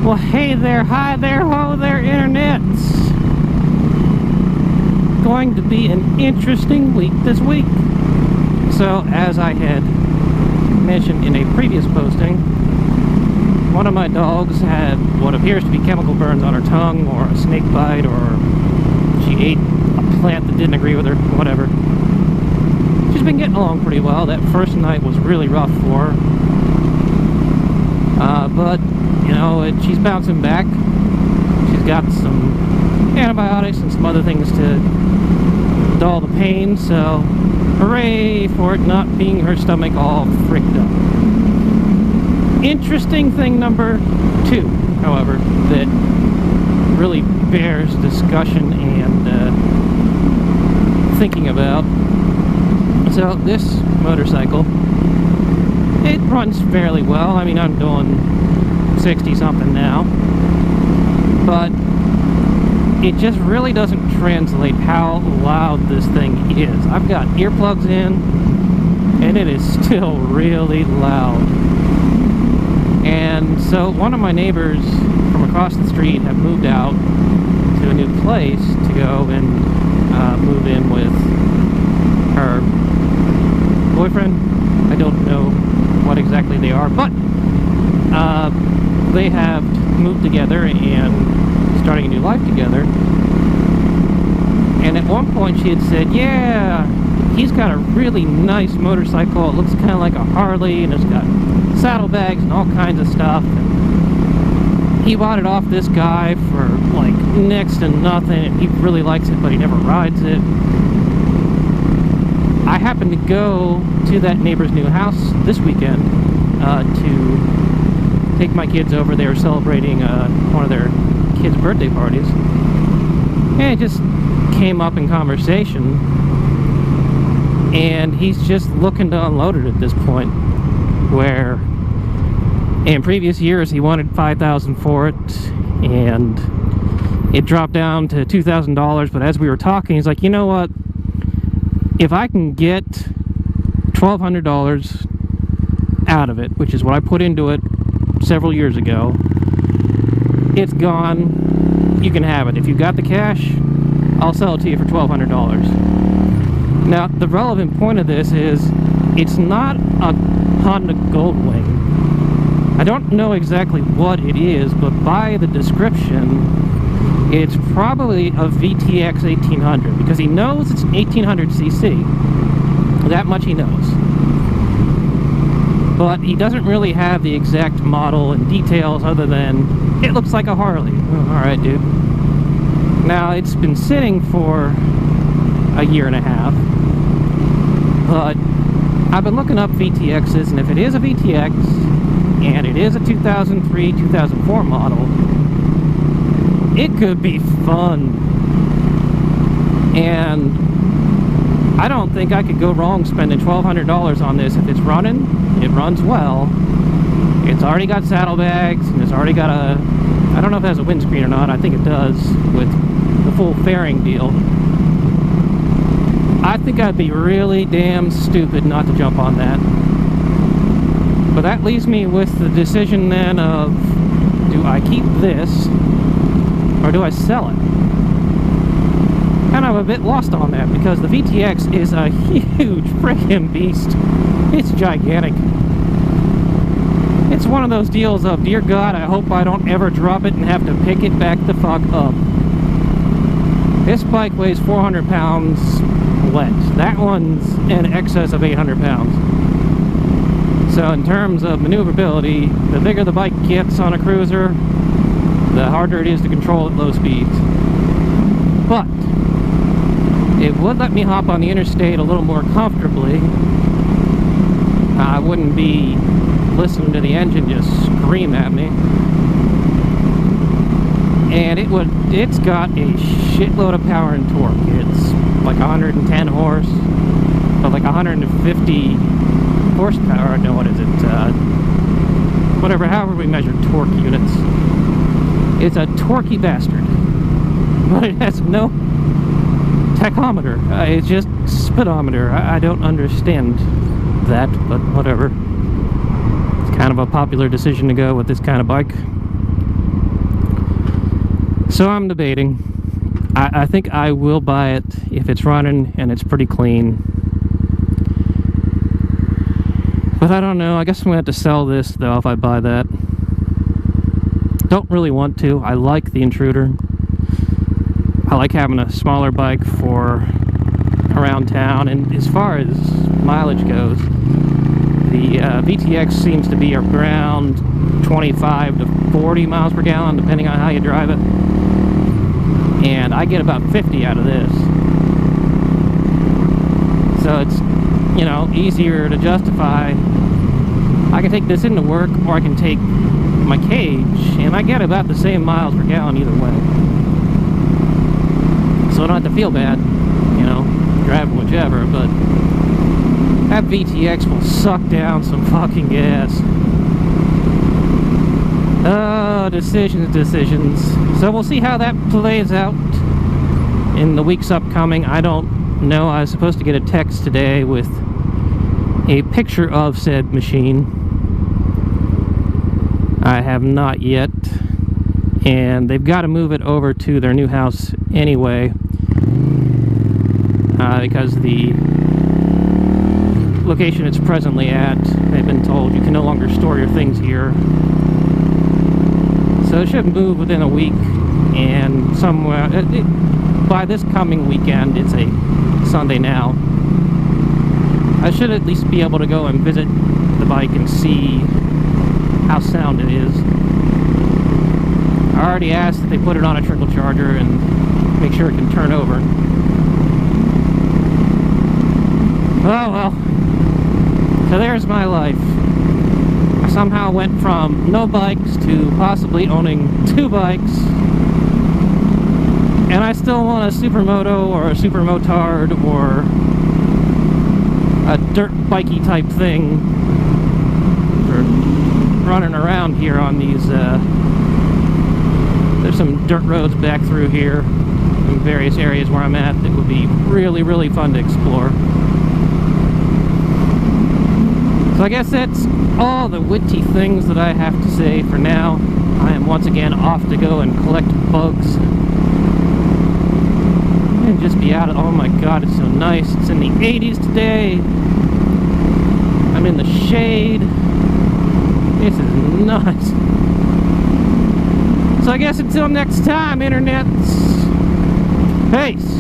Well, hey there, hi there, ho there, internets. Going to be an interesting week this week. So, as I had mentioned in a previous posting, one of my dogs had what appears to be chemical burns on her tongue, or a snake bite, or she ate a plant that didn't agree with her, whatever. She's been getting along pretty well. That first night was really rough for her. But, you know, she's bouncing back. She's got some antibiotics and some other things to dull the pain, so hooray for it not being her stomach all fricked up. Interesting thing number 2, however, that really bears discussion and thinking about. So this motorcycle, it runs fairly well. I mean, I'm doing 60 something now, but it just really doesn't translate how loud this thing is. I've got earplugs in and it is still really loud. And so one of my neighbors from across the street have moved out to a new place to go and move in with her boyfriend. I don't know what exactly they are, but they have moved together and starting a new life together. And at one point she had said, yeah, he's got a really nice motorcycle. It looks kind of like a Harley, and it's got saddlebags and all kinds of stuff. And he bought it off this guy for like next to nothing, and he really likes it, but he never rides it. I happened to go to that neighbor's new house this weekend to take my kids over. They were celebrating one of their kids' birthday parties, and it just came up in conversation, and he's just looking to unload it at this point, where in previous years he wanted $5,000 for it, and it dropped down to $2,000. But as we were talking, he's like, you know what, if I can get $1,200 out of it, which is what I put into it several years ago, it's gone, you can have it. If you've got the cash, I'll sell it to you for $1,200. Now, the relevant point of this is, it's not a Honda Goldwing. I don't know exactly what it is, but by the description, it's probably a VTX 1800, because he knows it's an 1800cc. That much he knows. But he doesn't really have the exact model and details other than, it looks like a Harley. Oh, alright, dude. Now, it's been sitting for a year and a half, but I've been looking up VTXs, and if it is a VTX, and it is a 2003, 2004 model, it could be fun. And I don't think I could go wrong spending $1,200 on this. If it's running, it runs well. It's already got saddlebags, and it's already got a, I don't know if it has a windscreen or not. I think it does, with the full fairing deal. I think I'd be really damn stupid not to jump on that. But that leaves me with the decision then of, do I keep this, or do I sell it? And I'm a bit lost on that, because the VTX is a huge freaking beast. It's gigantic. It's one of those deals of, dear God, I hope I don't ever drop it and have to pick it back the fuck up. This bike weighs 400 pounds wet. That one's in excess of 800 pounds. So in terms of maneuverability, the bigger the bike gets on a cruiser, the harder it is to control at low speeds. But it would let me hop on the interstate a little more comfortably. I wouldn't be listening to the engine just scream at me. And it's got a shitload of power and torque. It's like 110 horse, but like 150 horsepower. No, what is it? Whatever, however we measure torque units. It's a torquey bastard. But it has no tachometer. It's just speedometer. I don't understand that, but whatever. It's kind of a popular decision to go with this kind of bike. So I'm debating. I think I will buy it if it's running and it's pretty clean. But I don't know. I guess I'm going to have to sell this, though, if I buy that. Don't really want to. I like the Intruder. I like having a smaller bike for around town. And as far as mileage goes, the VTX seems to be around 25 to 40 miles per gallon, depending on how you drive it. And I get about 50 out of this. So it's, you know, easier to justify. I can take this into work, or I can take my Cage, and I get about the same miles per gallon either way. So I don't have to feel bad, you know, driving whichever, but that VTX will suck down some fucking gas. Oh, decisions. So we'll see how that plays out in the weeks upcoming. I don't know. I was supposed to get a text today with a picture of said machine. I have not yet. And they've got to move it over to their new house anyway. Because the location it's presently at, they've been told you can no longer store your things here. So it should move within a week, and somewhere by this coming weekend, it's a Sunday now, I should at least be able to go and visit the bike and see how sound it is. I already asked that they put it on a trickle charger and make sure it can turn over. Oh well. So there's my life. I somehow went from no bikes to possibly owning 2 bikes. And I still want a Supermoto or a Supermotard or a dirt bikey type thing for running around here on these, there's some dirt roads back through here in various areas where I'm at that would be really, really fun to explore. So I guess that's all the witty things that I have to say for now. I am once again off to go and collect bugs. And just be out of, oh my god, it's so nice. It's in the 80s today. I'm in the shade. This is nice. So I guess until next time, internets. Peace.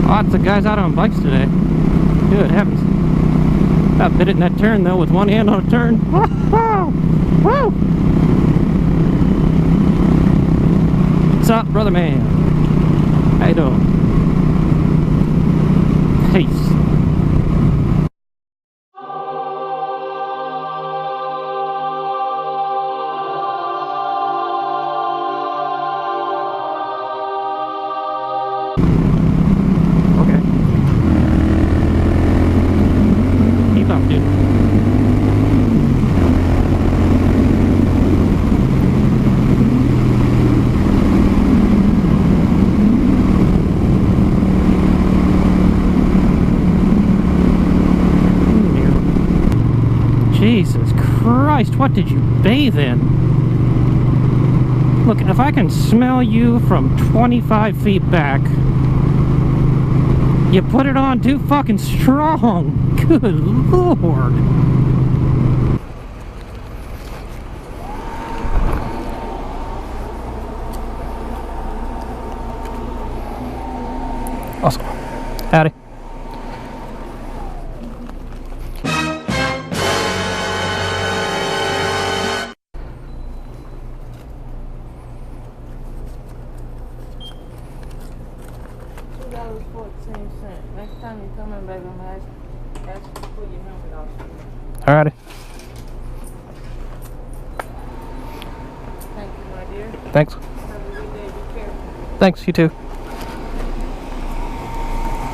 Lots of guys out on bikes today. Good heavens. About bit it in that turn though with one hand on a turn. Woo! What's up, brother man? How you doing? Peace. Jesus Christ, what did you bathe in? Look, if I can smell you from 25 feet back, you put it on too fucking strong. Good Lord. Awesome. Howdy. Next time you come in, baby, I'm gonna ask you to put your helmet off. Alrighty. Thank you, my dear. Thanks. Have a good day. Be careful. Thanks, you too.